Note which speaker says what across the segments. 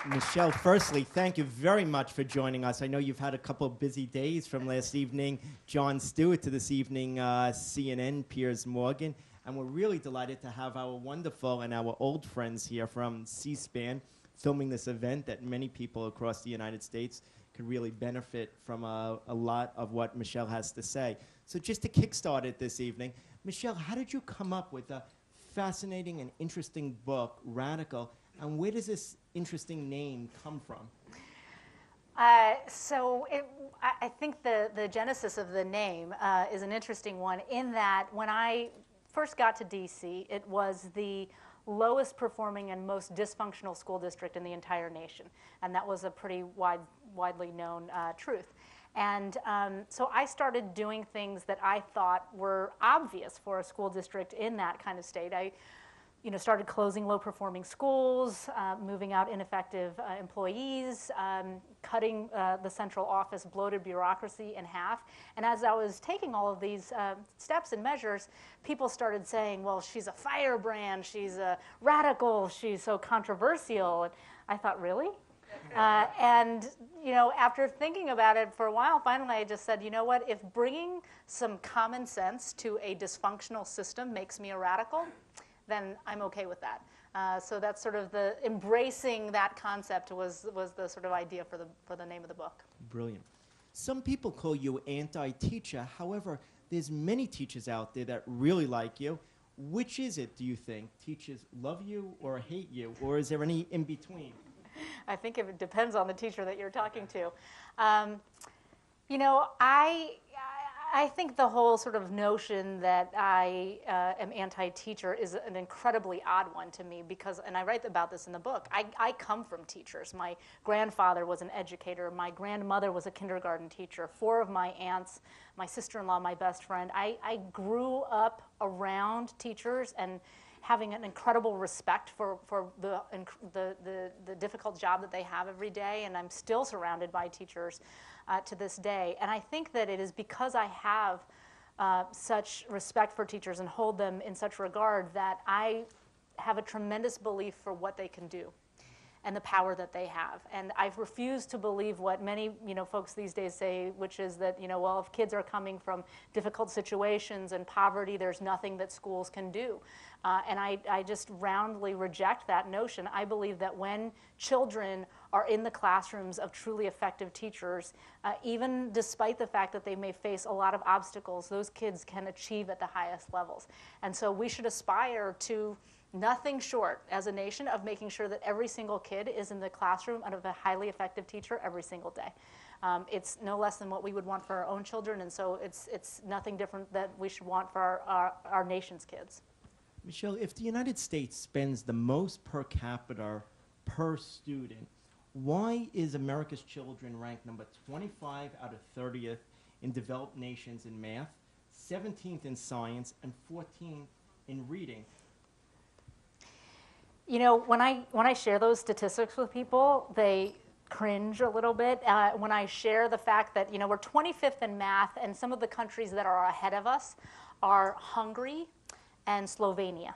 Speaker 1: Michelle, firstly, thank you very much for joining us. I know you've had a couple of busy days from last evening, Jon Stewart, to this evening, CNN, Piers Morgan. And we're really delighted to have our wonderful and our old friends here from C-SPAN filming this event that many people across the United States could really benefit from a lot of what Michelle has to say. So just to kickstart it this evening, Michelle, how did you come up with a fascinating and interesting book, Radical, and where does this interesting name come from?
Speaker 2: I think the genesis of the name is an interesting one in that when I first got to DC, it was the lowest performing and most dysfunctional school district in the entire nation. And that was a pretty widely known truth. And so I started doing things that I thought were obvious for a school district in that kind of state. I started closing low-performing schools, moving out ineffective employees, cutting the central office bloated bureaucracy in half. And as I was taking all of these steps and measures, people started saying, well, she's a firebrand, she's a radical, she's so controversial. And I thought, really? And after thinking about it for a while, finally I just said, you know what, if bringing some common sense to a dysfunctional system makes me a radical, then I'm okay with that. So that's sort of the embracing that concept was the sort of idea for the name of the book.
Speaker 1: Brilliant. Some people call you anti-teacher. However, there's many teachers out there that really like you. Which is it, do you think? Teachers love you or hate you, or is there any in between?
Speaker 2: I think it depends on the teacher that you're talking to. I think the whole sort of notion that I am anti-teacher is an incredibly odd one to me because, and I write about this in the book, I come from teachers. My grandfather was an educator. My grandmother was a kindergarten teacher. 4 of my aunts, my sister-in-law, my best friend. I grew up around teachers and having an incredible respect for the difficult job that they have every day, and I'm still surrounded by teachers to this day. And I think that it is because I have such respect for teachers and hold them in such regard that I have a tremendous belief for what they can do and the power that they have. And I've refused to believe what many folks these days say, which is that well, if kids are coming from difficult situations and poverty, there's nothing that schools can do. And I just roundly reject that notion. I believe that when children are in the classrooms of truly effective teachers, even despite the fact that they may face a lot of obstacles, those kids can achieve at the highest levels. And so we should aspire to nothing short as a nation of making sure that every single kid is in the classroom and of a highly effective teacher every single day. It's no less than what we would want for our own children, and so it's nothing different that we should want for our nation's kids.
Speaker 1: Michelle, if the United States spends the most per capita per student, why is America's children ranked number 25 out of 30th in developed nations in math, 17th in science, and 14th in reading?
Speaker 2: When I share those statistics with people, they cringe a little bit. When I share the fact that we're 25th in math, and some of the countries that are ahead of us are Hungary and Slovenia.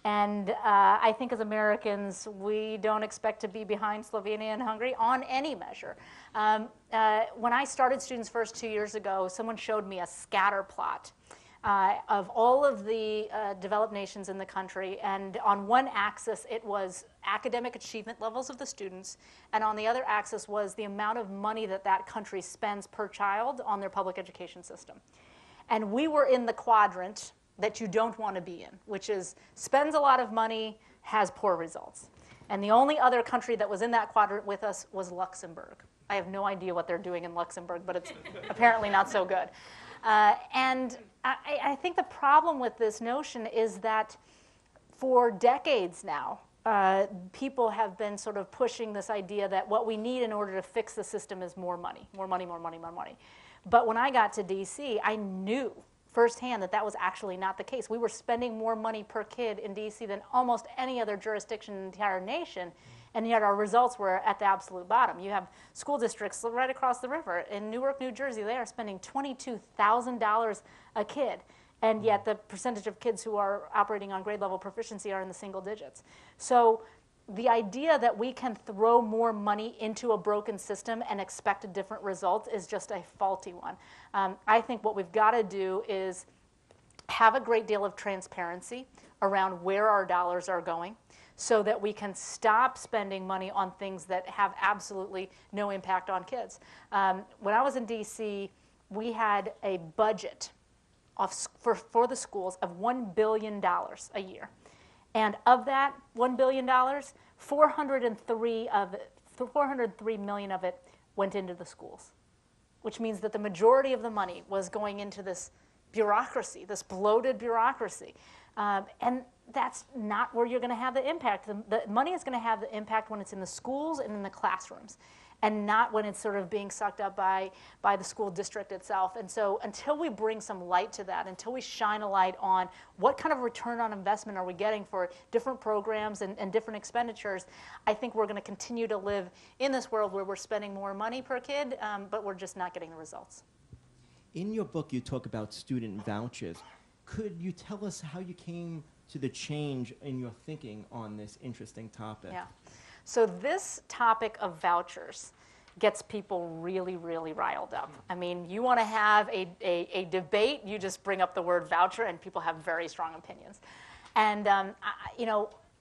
Speaker 2: And I think as Americans, we don't expect to be behind Slovenia and Hungary on any measure. When I started Students First 2 years ago, someone showed me a scatter plot of all of the developed nations in the country, and on one axis it was academic achievement levels of the students, and on the other axis was the amount of money that country spends per child on their public education system. And we were in the quadrant that you don't want to be in, which is spends a lot of money, has poor results. And the only other country that was in that quadrant with us was Luxembourg. I have no idea what they're doing in Luxembourg, but it's apparently not so good. And I think the problem with this notion is that for decades now, people have been sort of pushing this idea that what we need in order to fix the system is more money, more money, more money, more money. But when I got to DC, I knew firsthand that was actually not the case. We were spending more money per kid in DC than almost any other jurisdiction in the entire nation, and yet our results were at the absolute bottom. You have school districts right across the river. In Newark, New Jersey, they are spending $22,000 a kid, and yet the percentage of kids who are operating on grade level proficiency are in the single digits. So the idea that we can throw more money into a broken system and expect a different result is just a faulty one. I think what we've got to do is have a great deal of transparency around where our dollars are going so that we can stop spending money on things that have absolutely no impact on kids. When I was in DC, we had a budget for the schools of $1 billion a year. And of that $1 billion, 403 million of it went into the schools, which means that the majority of the money was going into this bureaucracy, this bloated bureaucracy. And that's not where you're going to have the impact. The money is going to have the impact when it's in the schools and in the classrooms, and not when it's sort of being sucked up by the school district itself. And so until we bring some light to that, until we shine a light on what kind of return on investment are we getting for different programs and different expenditures, I think we're going to continue to live in this world where we're spending more money per kid, but we're just not getting the results.
Speaker 1: In your book, you talk about student vouchers. Could you tell us how you came to the change in your thinking on this interesting topic?
Speaker 2: Yeah. So this topic of vouchers gets people really, really riled up. I mean, you want to have a debate, you just bring up the word voucher, and people have very strong opinions. And,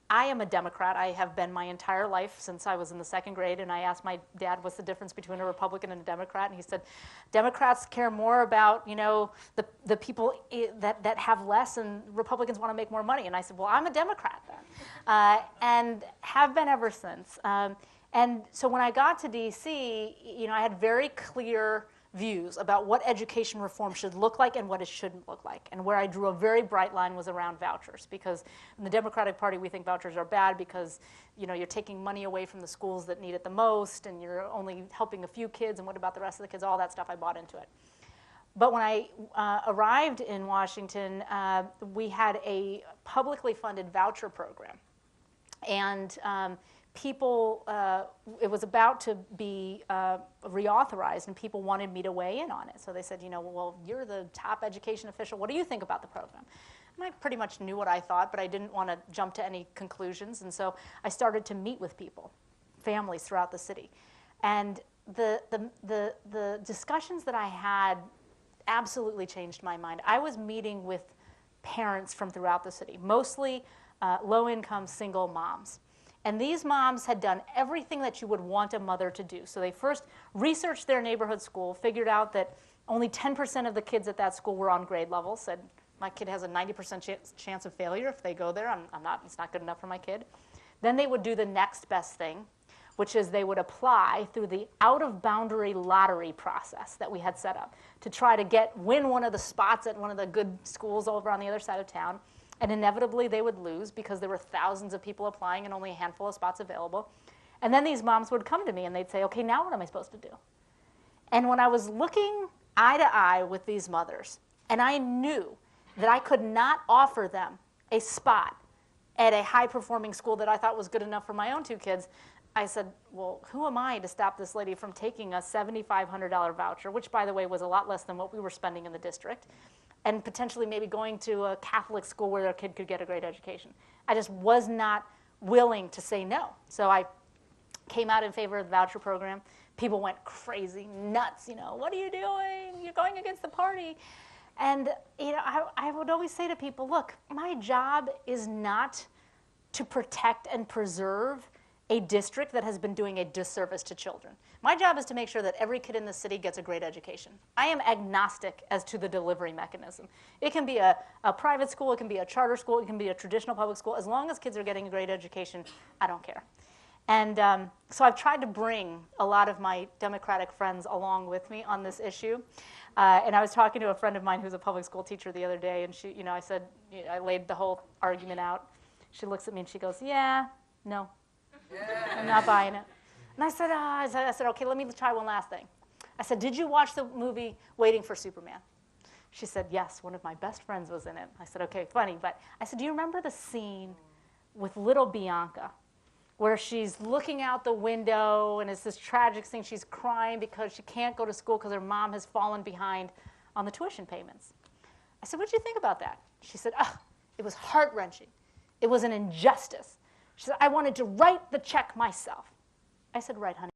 Speaker 2: I am a Democrat. I have been my entire life since I was in the second grade, and I asked my dad what's the difference between a Republican and a Democrat, and he said, Democrats care more about, the people that have less, and Republicans want to make more money. And I said, well, I'm a Democrat then, and have been ever since. And so when I got to DC, I had very clear views about what education reform should look like and what it shouldn't look like. And where I drew a very bright line was around vouchers, because in the Democratic Party we think vouchers are bad because you're taking money away from the schools that need it the most, and you're only helping a few kids, and what about the rest of the kids? All that stuff, I bought into it. But when I arrived in Washington, we had a publicly funded voucher program. And people, it was about to be reauthorized, and people wanted me to weigh in on it. So they said, well, you're the top education official. What do you think about the program? And I pretty much knew what I thought, but I didn't want to jump to any conclusions. And so I started to meet with people, families throughout the city. And the discussions that I had absolutely changed my mind. I was meeting with parents from throughout the city, mostly low-income single moms. And these moms had done everything that you would want a mother to do. So they first researched their neighborhood school, figured out that only 10% of the kids at that school were on grade level, said, my kid has a 90% chance of failure if they go there. It's not good enough for my kid. Then they would do the next best thing, which is they would apply through the out-of-boundary lottery process that we had set up to try to win one of the spots at one of the good schools over on the other side of town. And inevitably they would lose because there were thousands of people applying and only a handful of spots available. And then these moms would come to me and they'd say, okay, now what am I supposed to do? And when I was looking eye to eye with these mothers, and I knew that I could not offer them a spot at a high-performing school that I thought was good enough for my own two kids, I said, well, who am I to stop this lady from taking a $7,500 voucher, which, by the way, was a lot less than what we were spending in the district, and potentially maybe going to a Catholic school where their kid could get a great education. I just was not willing to say no. So I came out in favor of the voucher program. People went crazy, nuts, what are you doing? You're going against the party. And I would always say to people, look, my job is not to protect and preserve a district that has been doing a disservice to children. My job is to make sure that every kid in the city gets a great education. I am agnostic as to the delivery mechanism. It can be a private school, it can be a charter school, it can be a traditional public school. As long as kids are getting a great education, I don't care. And so I've tried to bring a lot of my Democratic friends along with me on this issue. And I was talking to a friend of mine who's a public school teacher the other day, and she, I said, I laid the whole argument out. She looks at me and she goes, yeah, no. I'm not buying it. And I said, okay, let me try one last thing. I said, did you watch the movie Waiting for Superman? She said, yes, one of my best friends was in it. I said, okay, funny, but I said, do you remember the scene with little Bianca where she's looking out the window and it's this tragic scene, she's crying because she can't go to school because her mom has fallen behind on the tuition payments? I said, what did you think about that? She said, it was heart-wrenching. It was an injustice. She said, I wanted to write the check myself. I said, right, honey.